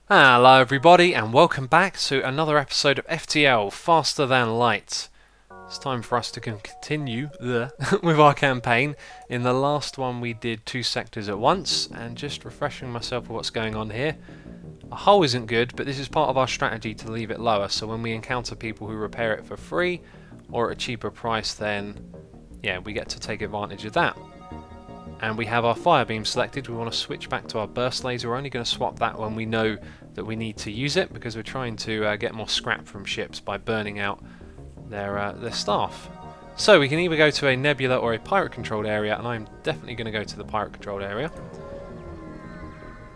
Hello everybody and welcome back to another episode of FTL, Faster Than Light. It's time for us to continue with our campaign. In the last one we did 2 sectors at once, and just refreshing myself with what's going on here. A hull isn't good, but this is part of our strategy to leave it lower, so when we encounter people who repair it for free or at a cheaper price, then yeah, we get to take advantage of that. And we have our fire beam selected. We want to switch back to our burst laser. We're only going to swap that when we know that we need to use it, because we're trying to get more scrap from ships by burning out their staff. So we can either go to a nebula or a pirate controlled area, and I'm definitely going to go to the pirate controlled area.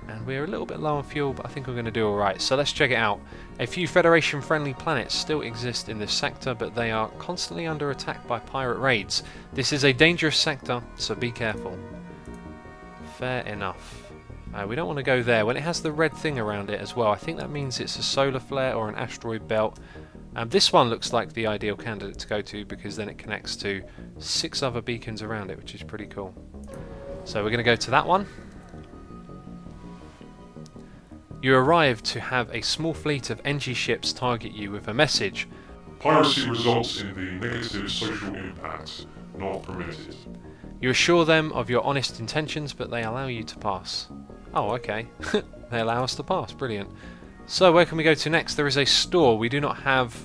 And we're a little bit low on fuel, but I think we're going to do alright. So let's check it out. A few Federation friendly planets still exist in this sector, but they are constantly under attack by pirate raids. This is a dangerous sector, so be careful. Fair enough. We don't want to go there. When it has the red thing around it as well, I think that means it's a solar flare or an asteroid belt. This one looks like the ideal candidate to go to, because then it connects to 6 other beacons around it, which is pretty cool. So we're going to go to that one. You arrive to have a small fleet of NG ships target you with a message. Piracy results in the negative social impact. Not permitted. You assure them of your honest intentions, but they allow you to pass. Oh, okay. They allow us to pass. Brilliant. So where can we go to next? There is a store. We do not have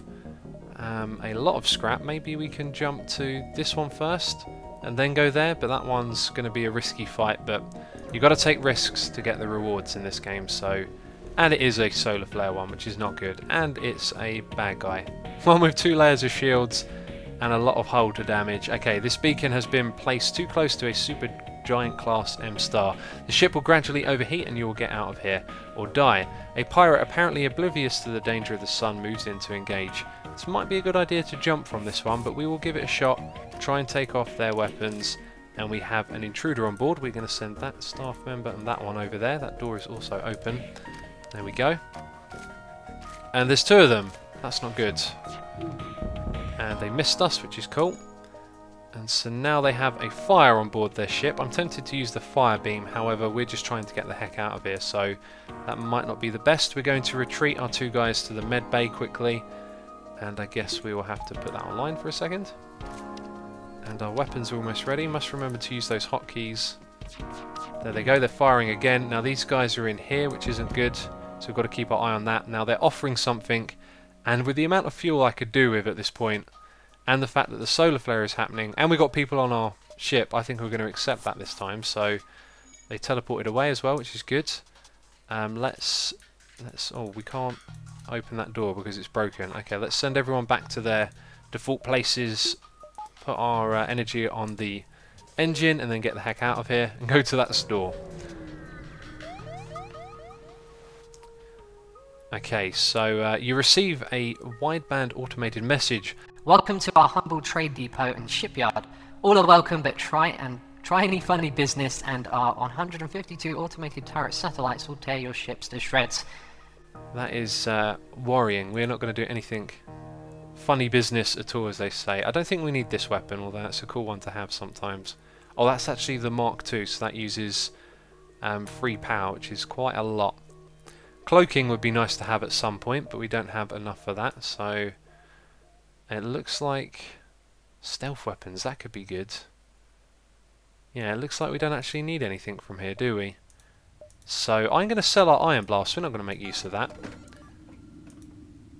a lot of scrap. Maybe we can jump to this one first and then go there, but that one's going to be a risky fight. But you've got to take risks to get the rewards in this game. So, and it is a solar flare one, which is not good. And it's a bad guy. One with 2 layers of shields and a lot of hull to damage. Okay, this beacon has been placed too close to a super giant class M star. The ship will gradually overheat and you will get out of here or die. A pirate apparently oblivious to the danger of the sun moves in to engage. This might be a good idea to jump from this one, but we will give it a shot, try and take off their weapons. And we have an intruder on board. We're going to send that staff member and that one over there. That door is also open. There we go. And there's 2 of them. That's not good. And they missed us, which is cool. And so now they have a fire on board their ship. I'm tempted to use the fire beam, however we're just trying to get the heck out of here, so that might not be the best. We're going to retreat our 2 guys to the med bay quickly, and I guess we will have to put that online for a second. And our weapons are almost ready. Must remember to use those hotkeys. There they go, they're firing again. Now these guys are in here, which isn't good, so we've got to keep our eye on that. Now they're offering something, and with the amount of fuel I could do with at this point, and the fact that the solar flare is happening, and we've got people on our ship, I think we're going to accept that this time. So they teleported away as well, which is good. Let's oh, we can't open that door because it's broken. Okay, let's send everyone back to their default places, put our energy on the engine, and then get the heck out of here and go to that store. Okay, so you receive a wideband automated message. Welcome to our humble trade depot and shipyard. All are welcome, but try any funny business, and our 152 automated turret satellites will tear your ships to shreds. That is worrying. We're not going to do anything funny business at all, as they say. I don't think we need this weapon, although that's a cool one to have sometimes. Oh, that's actually the Mark II, so that uses free power, which is quite a lot. Cloaking would be nice to have at some point, but we don't have enough for that, so it looks like stealth weapons, that could be good. Yeah, it looks like we don't actually need anything from here, do we? So I'm going to sell our iron blast. We're not going to make use of that.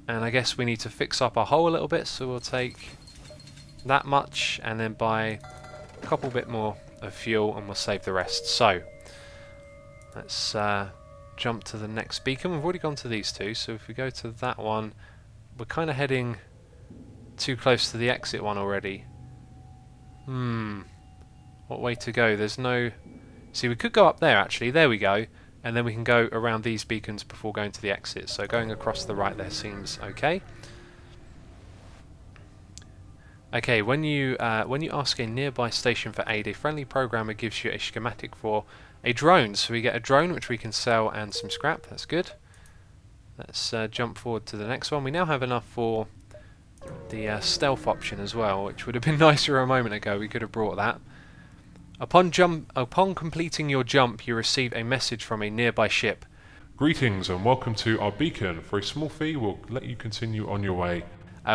And I guess we need to fix up our hull a little bit, so we'll take that much and then buy a couple bit more of fuel and we'll save the rest. So let's jump to the next beacon. We've already gone to these 2, so if we go to that one, we're kind of heading too close to the exit one already. What way to go? There's no... See, we could go up there actually. There we go. And then we can go around these beacons before going to the exit. So going across the right there seems okay. Okay, when you ask a nearby station for aid, a friendly programmer gives you a schematic for a drone. So we get a drone which we can sell and some scrap. That's good. Let's jump forward to the next one. We now have enough for the stealth option as well, which would have been nicer a moment ago. We could have brought that. Upon completing your jump, you receive a message from a nearby ship. Greetings and welcome to our beacon. For a small fee, we'll let you continue on your way.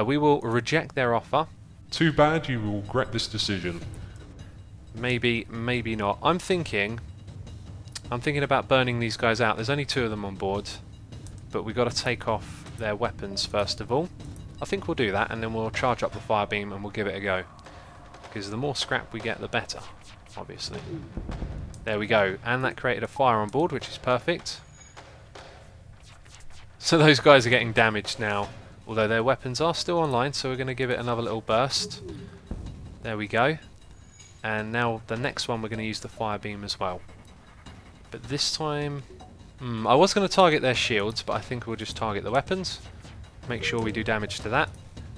We will reject their offer. Too bad, you will regret this decision. Maybe, maybe not. I'm thinking about burning these guys out. There's only 2 of them on board, but we've got to take off their weapons first of all. I think we'll do that, and then we'll charge up the fire beam and we'll give it a go. Because the more scrap we get, the better, obviously. There we go, and that created a fire on board, which is perfect. So those guys are getting damaged now, although their weapons are still online, so we're going to give it another little burst. There we go. And now the next one we're going to use the fire beam as well. But this time... I was going to target their shields, but I think we'll just target the weapons. Make sure we do damage to that.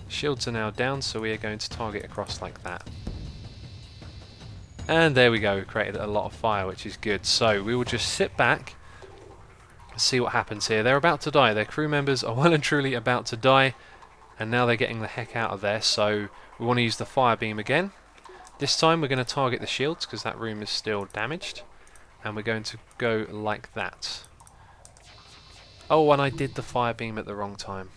Shields are now down, so we are going to target across like that. And there we go, we created a lot of fire, which is good. So we will just sit back and see what happens here. They're about to die. Their crew members are well and truly about to die, and now they're getting the heck out of there. So we want to use the fire beam again. This time we're going to target the shields because that room is still damaged, and we're going to go like that. Oh, and I did the fire beam at the wrong time.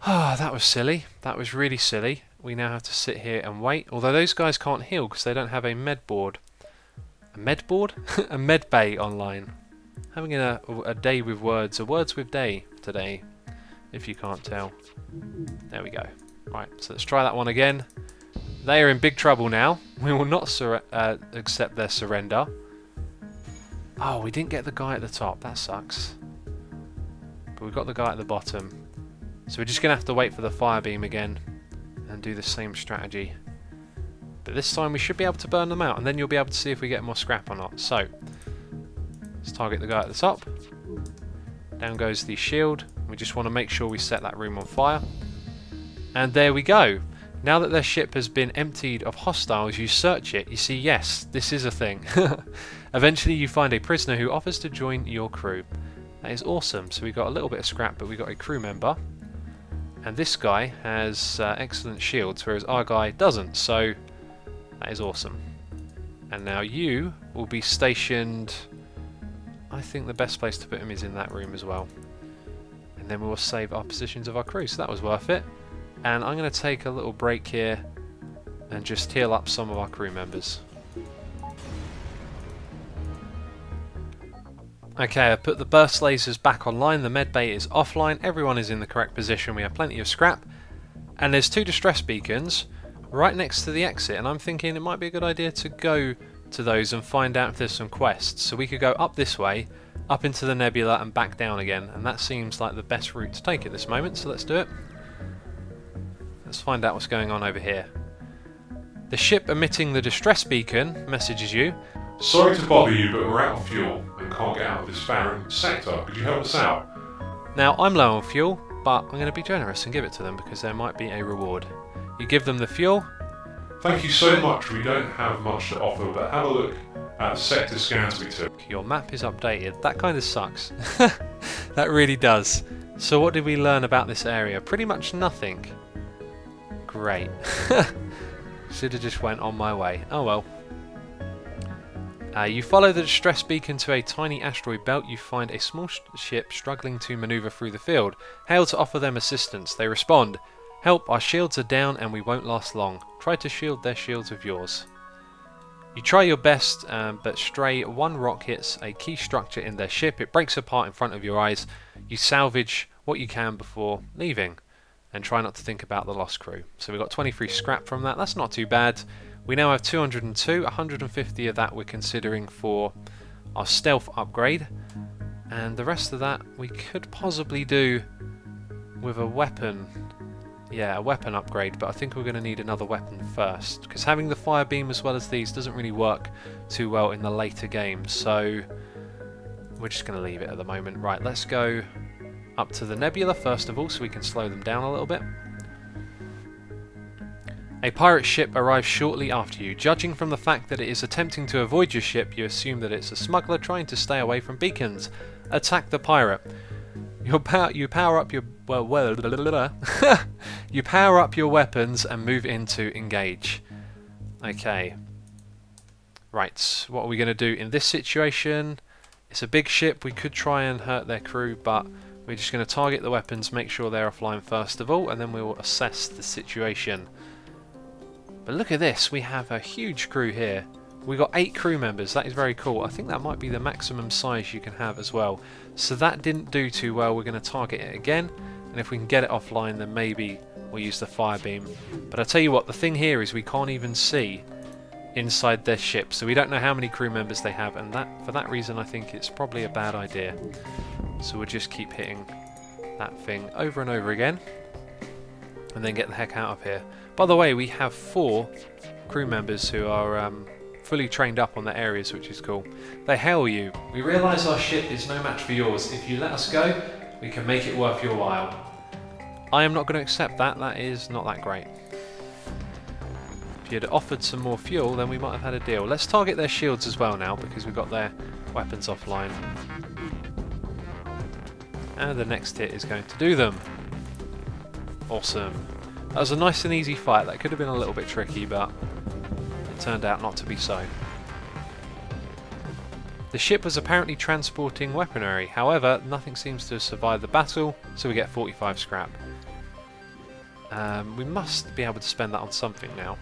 Ah, that was silly. That was really silly. We now have to sit here and wait. Although those guys can't heal because they don't have a med board. A med board? A med bay online. Having a day with words. A words with day today, if you can't tell. There we go. Right, so let's try that one again. They are in big trouble now. We will not accept their surrender. Oh, we didn't get the guy at the top. That sucks. But we've got the guy at the bottom. So we're just going to have to wait for the fire beam again and do the same strategy. But this time we should be able to burn them out, and then you'll be able to see if we get more scrap or not. So, let's target the guy at the top. Down goes the shield. We just want to make sure we set that room on fire. And there we go. Now that their ship has been emptied of hostiles, you search it. You see, yes, this is a thing. Eventually you find a prisoner who offers to join your crew. That is awesome. So we got a little bit of scrap, but we got a crew member. And this guy has excellent shields, whereas our guy doesn't, so that is awesome. And now you will be stationed... I think the best place to put him is in that room as well. And then we will save our positions of our crew, so that was worth it. And I'm going to take a little break here and just heal up some of our crew members. Okay, I put the burst lasers back online, the med bay is offline, everyone is in the correct position, we have plenty of scrap, and there's 2 distress beacons right next to the exit, and I'm thinking it might be a good idea to go to those and find out if there's some quests. So we could go up this way, up into the nebula and back down again, and that seems like the best route to take at this moment, so let's do it. Let's find out what's going on over here. The ship emitting the distress beacon messages you. Sorry to bother you, but we're out of fuel and can't get out of this barren sector. Could you help us out? Now, I'm low on fuel, but I'm going to be generous and give it to them because there might be a reward. You give them the fuel. Thank you so much. We don't have much to offer, but have a look at the sector scans we took. Your map is updated. That kind of sucks. That really does. So what did we learn about this area? Pretty much nothing. Great. Should have just went on my way. Oh well. You follow the distress beacon to a tiny asteroid belt. You find a small ship struggling to maneuver through the field. Hail to offer them assistance. They respond. Help, our shields are down and we won't last long. Try to shield their shields with yours. You try your best, but stray one rock hits a key structure in their ship. It breaks apart in front of your eyes. You salvage what you can before leaving and try not to think about the lost crew. So we've got 23 scrap from that. That's not too bad. We now have 202, 150 of that we're considering for our stealth upgrade, and the rest of that we could possibly do with a weapon. Yeah, a weapon upgrade, but I think we're going to need another weapon first, because having the fire beam as well as these doesn't really work too well in the later games, so we're just going to leave it at the moment. Right, let's go up to the nebula first of all so we can slow them down a little bit. A pirate ship arrives shortly after you. Judging from the fact that it is attempting to avoid your ship, you assume that it's a smuggler trying to stay away from beacons. Attack the pirate. You power up your you power up your weapons and move into engage. Okay. Right, what are we going to do in this situation? It's a big ship, we could try and hurt their crew, but we're just going to target the weapons, make sure they're offline first of all, and then we will assess the situation. But look at this, we have a huge crew here. We got 8 crew members, that is very cool. I think that might be the maximum size you can have as well. So that didn't do too well, we're going to target it again, and if we can get it offline then maybe we'll use the fire beam. But I tell you what, the thing here is we can't even see inside their ship, so we don't know how many crew members they have, and for that reason I think it's probably a bad idea. So we'll just keep hitting that thing over and over again, and then get the heck out of here. By the way, we have 4 crew members who are fully trained up on their areas, which is cool. They hail you. We realise our ship is no match for yours. If you let us go, we can make it worth your while. I am not going to accept that. That is not that great. If you'd offered some more fuel, then we might have had a deal. Let's target their shields as well now, because we've got their weapons offline. And the next hit is going to do them. Awesome. That was a nice and easy fight. That could have been a little bit tricky, but it turned out not to be so. The ship was apparently transporting weaponry. However, nothing seems to have survived the battle, so we get 45 scrap. We must be able to spend that on something now.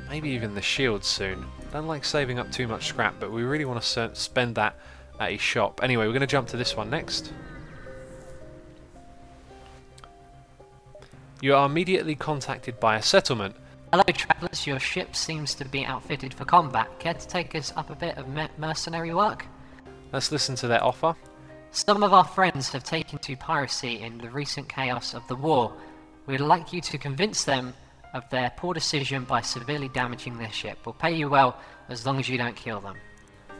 Maybe even the shields soon. Don't like saving up too much scrap, but we really want to spend that at a shop. Anyway, we're going to jump to this one next. You are immediately contacted by a settlement. Hello travellers, your ship seems to be outfitted for combat. Care to take us up a bit of mercenary work? Let's listen to their offer. Some of our friends have taken to piracy in the recent chaos of the war. We'd like you to convince them of their poor decision by severely damaging their ship. We'll pay you well as long as you don't kill them.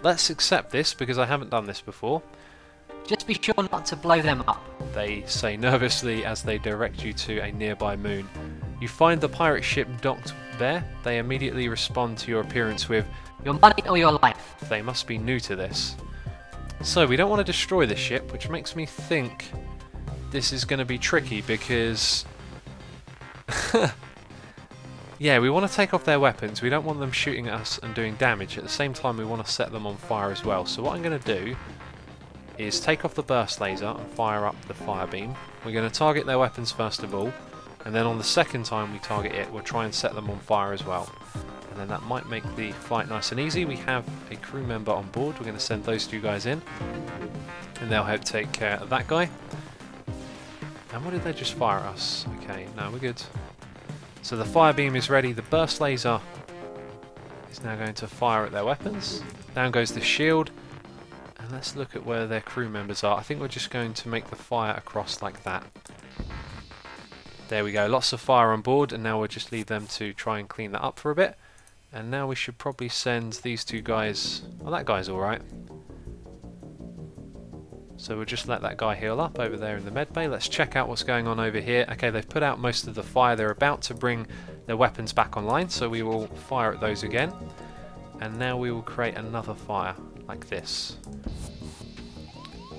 Let's accept this because I haven't done this before. Just be sure not to blow them up. They say nervously as they direct you to a nearby moon. You find the pirate ship docked there. They immediately respond to your appearance with, "Your money or your life." they must be new to this. So we don't want to destroy the ship, which makes me think this is going to be tricky because yeah, we want to take off their weapons. We don't want them shooting at us and doing damage. At the same time, we want to set them on fire as well. So what I'm going to do is take off the burst laser and fire up the fire beam. We're going to target their weapons first of all, and then on the second time we target it, we'll try and set them on fire as well. And then that might make the fight nice and easy. We have a crew member on board. We're going to send those 2 guys in, and they'll help take care of that guy. And what did they just fire at us? Okay, no, we're good. So the fire beam is ready. The burst laser is now going to fire at their weapons. Down goes the shield. And let's look at where their crew members are. I think we're just going to make the fire across like that. There we go. Lots of fire on board, and now we'll just leave them to try and clean that up for a bit. And now we should probably send these 2 guys... Oh, that guy's alright. So we'll just let that guy heal up over there in the med bay. Let's check out what's going on over here. Okay, they've put out most of the fire. They're about to bring their weapons back online, so we will fire at those again. And now we will create another fire, like this.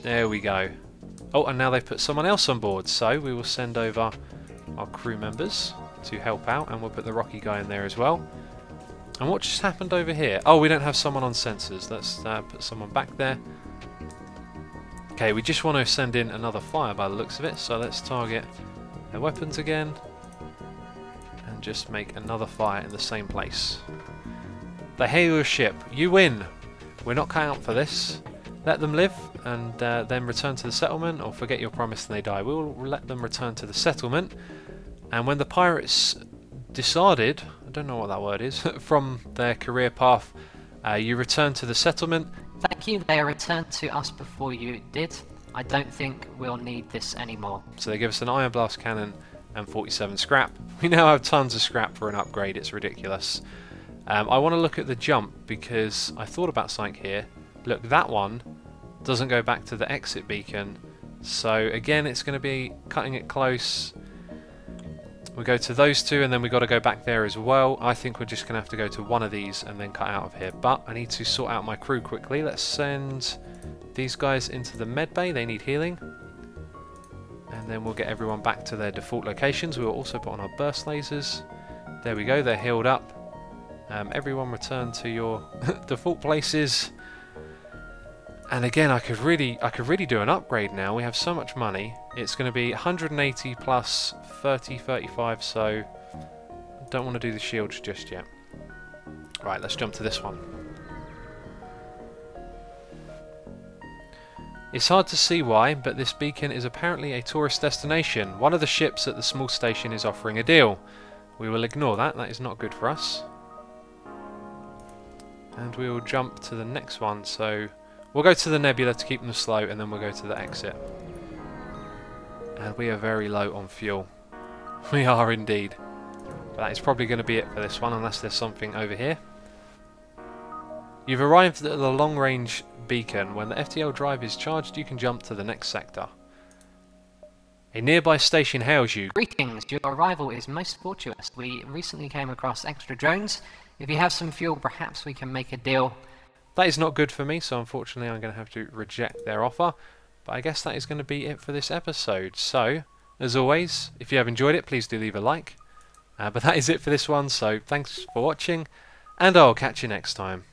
There we go. Oh, and now they've put someone else on board, so we will send over our crew members to help out, and we'll put the Rocky guy in there as well. And what just happened over here? Oh, we don't have someone on sensors. Let's put someone back there. Okay, we just want to send in another fire by the looks of it, so let's target their weapons again and just make another fire in the same place. They hail your ship. You win. We're not cut out for this. Let them live and then return to the settlement, or forget your promise and they die. We will let them return to the settlement, and when the pirates discarded, I don't know what that word is, from their career path, you return to the settlement. Thank you, they returned to us before you did. I don't think we'll need this anymore. So they give us an iron blast cannon and 47 scrap. We now have tons of scrap for an upgrade, it's ridiculous. I want to look at the jump because I thought about something here. Look, that one doesn't go back to the exit beacon. So again, it's going to be cutting it close. We go to those 2 and then we've got to go back there as well. I think we're just going to have to go to one of these and then cut out of here. But I need to sort out my crew quickly. Let's send these guys into the med bay. They need healing. And then we'll get everyone back to their default locations. We will also put on our burst lasers. There we go, they're healed up. Everyone return to your default places. And again, I could really do an upgrade now. We have so much money. It's going to be 180 plus 30, 35, so I don't want to do the shields just yet. Right, let's jump to this one. It's hard to see why, but this beacon is apparently a tourist destination. One of the ships at the small station is offering a deal. We will ignore that, that is not good for us. And we will jump to the next one, so we'll go to the nebula to keep them slow, and then we'll go to the exit. And we are very low on fuel. We are indeed. But that is probably going to be it for this one, unless there's something over here. You've arrived at the long-range beacon. When the FTL drive is charged, you can jump to the next sector. A nearby station hails you. Greetings, your arrival is most fortuitous. We recently came across extra drones. If you have some fuel, perhaps we can make a deal. That is not good for me, so unfortunately I'm going to have to reject their offer. But I guess that is going to be it for this episode. So, as always, if you have enjoyed it, please do leave a like. But that is it for this one, so thanks for watching, and I'll catch you next time.